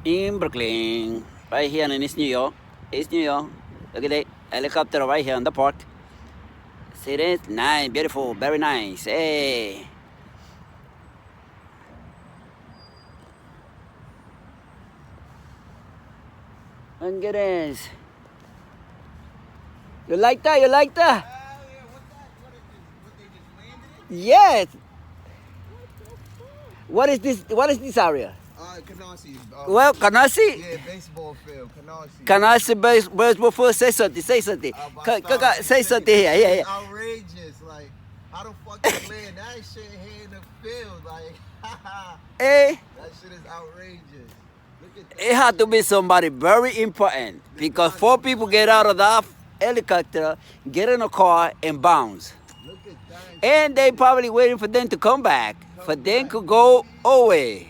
in Brooklyn, right here in East New York. East New York. Look at that helicopter right here in the park. See this? Nice, beautiful, very nice. Hey. Look at this. You like that? You like that? Yeah, what's that? What is this? What, they just landed it? Yes. What the fuck? What is this? What is this area? Canarsie. Well, Canarsie. Yeah, baseball field. Canarsie. Canarsie baseball field. Say something. Say something. Say something here. Yeah, yeah. Outrageous. Like, how the fuck you land that shit here in the field? Like, Hey. that shit is outrageous. Look at that. It had to be somebody very important because 4 people get out of that helicopter, get in a car, and bounce. Look at that. And they probably waiting for them to come back, for them to go away.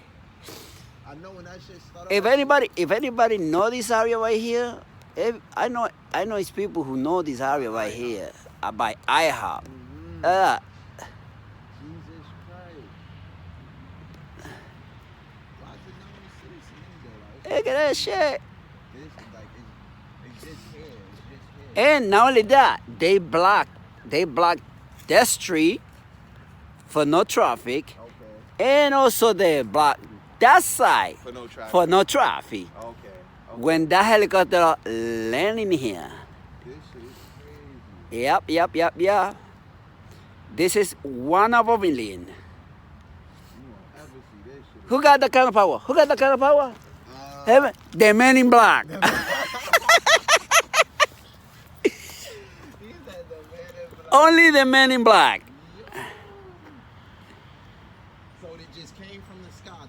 I know when that shit started. If anybody know this area right here, I know it's people who know this area right here by IHOP. Jesus Christ. Lots of known citizens though. Like, Look at that shit. this is like it's just here. It's just here. And not only that, they block that street for no traffic, Okay. and also they block that side For no traffic. for no traffic. Okay. When that helicopter landing here. This shit is crazy. Yep. This is 1 of a million. You won't ever see this shit. Who got that kind of power? Who got that kind of power? Uh, The men in black. he said the man in black. Only the men in black. So it just came from the sky.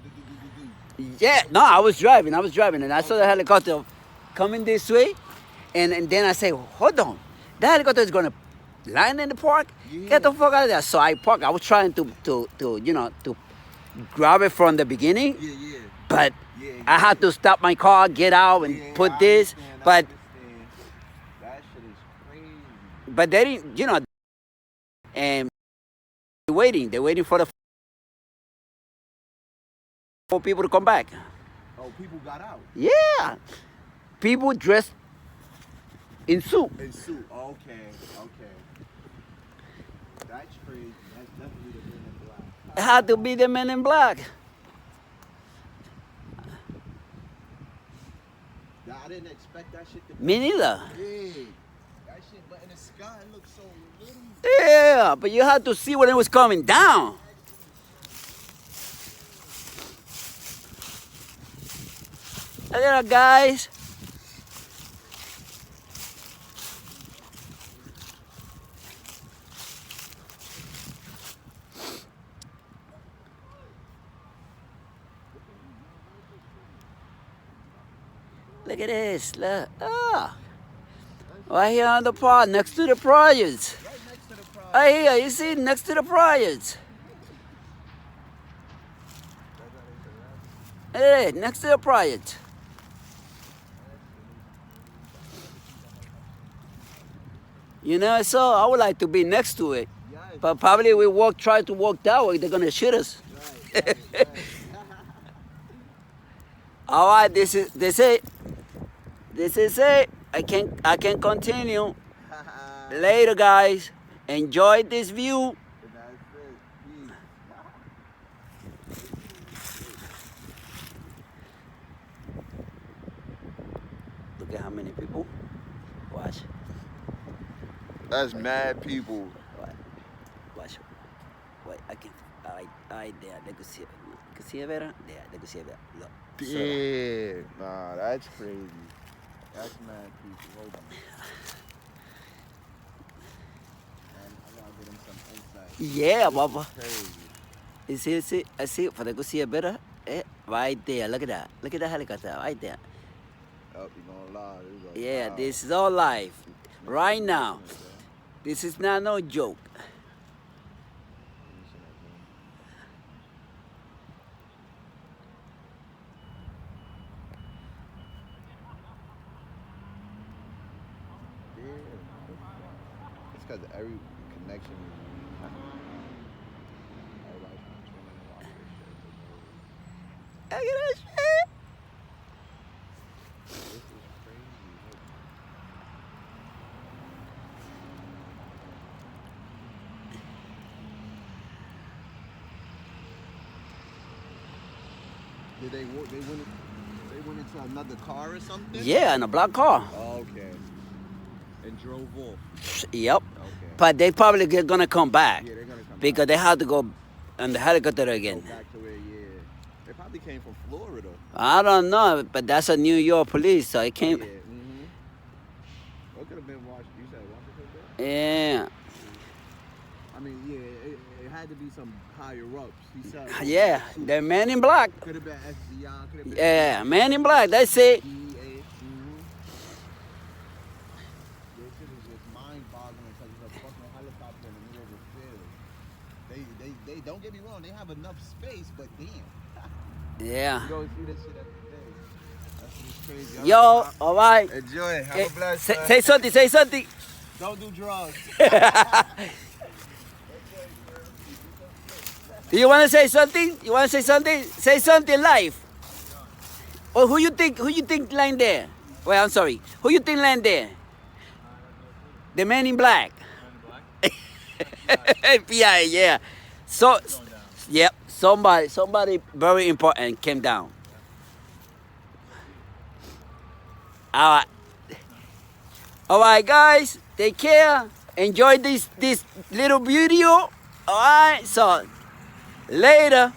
Do. Yeah, no, I was driving, and I saw the helicopter coming this way, and then I say, hold on, that helicopter is gonna land in the park. Yeah. Get the fuck out of there. So I parked. I was trying to grab it from the beginning, Yeah. but Yeah. I had to stop my car, get out, and Yeah, put I this. understand, I But understand. That shit is crazy. but they didn't, and they're waiting for the 4 people to come back. Oh, people got out. Yeah, people dressed in suit. In suit. Okay. That's crazy. That's definitely the men in black. It had to be the men in black. I didn't expect that shit to be Me neither. big. That shit, but in the sky, it looks so little. Yeah, but you had to see when it was coming down. Look at that, guys. Look at this. Look. Ah. Right here on the park, next to the projects. Right next to the prize. Right here, you see, next to the projects. Hey, next to the project. So I would like to be next to it. Yes. But probably we try to walk that way, they're gonna shoot us. Right. All right, this is it. This is it. I can continue later, guys. Enjoy this view. That's it. Look at how many people. Watch. That's mad people. Watch. Wait, I can. Right there. They could see it. You can see it better? There. They could see it better. Look. Yeah. Nah, that's crazy. That's mad people. Hold on. I gotta get him some insight. Yeah, Baba. Crazy. You see, I see. For they could see it better. Right there. Look at that. Look at that helicopter. Right there. Oh, you gonna lie. Yeah, this is all live. Right now. This is not no joke. It's because every connection is everybody's trying to watch this shit. Look at that shit. Did they went into another car or something? Yeah, in a black car. Oh, okay. And drove off. Yep. Okay. But they probably gonna come back Yeah, they're gonna come because back. they had to go on the helicopter again. Go back to where, yeah. They probably came from Florida. I don't know, but that's a New York police, so it came. Yeah. It could have been Washington. You said Washington? Yeah. I mean, yeah, it had to be some higher ups. He said. Yeah, the man in black. Could have been FBI. Could have been. Yeah, man in black. That's it. DEA. This shit is just mind-boggling because it's a fucking helicopter in the middle of the field. They don't get me wrong. They have enough space, but damn. Yeah. You go see this shit every day. That's just crazy. Yo, all right. Enjoy. Have Eh, a blessed say something. Say something. Don't do drugs. You want to say something? You want to say something? Say something live. Or who you think land there? Well, I'm sorry. Who you think land there? The man in black. FBI, yeah. So, yep. Somebody very important came down. All right, guys. Take care. Enjoy this little video. All right. So later.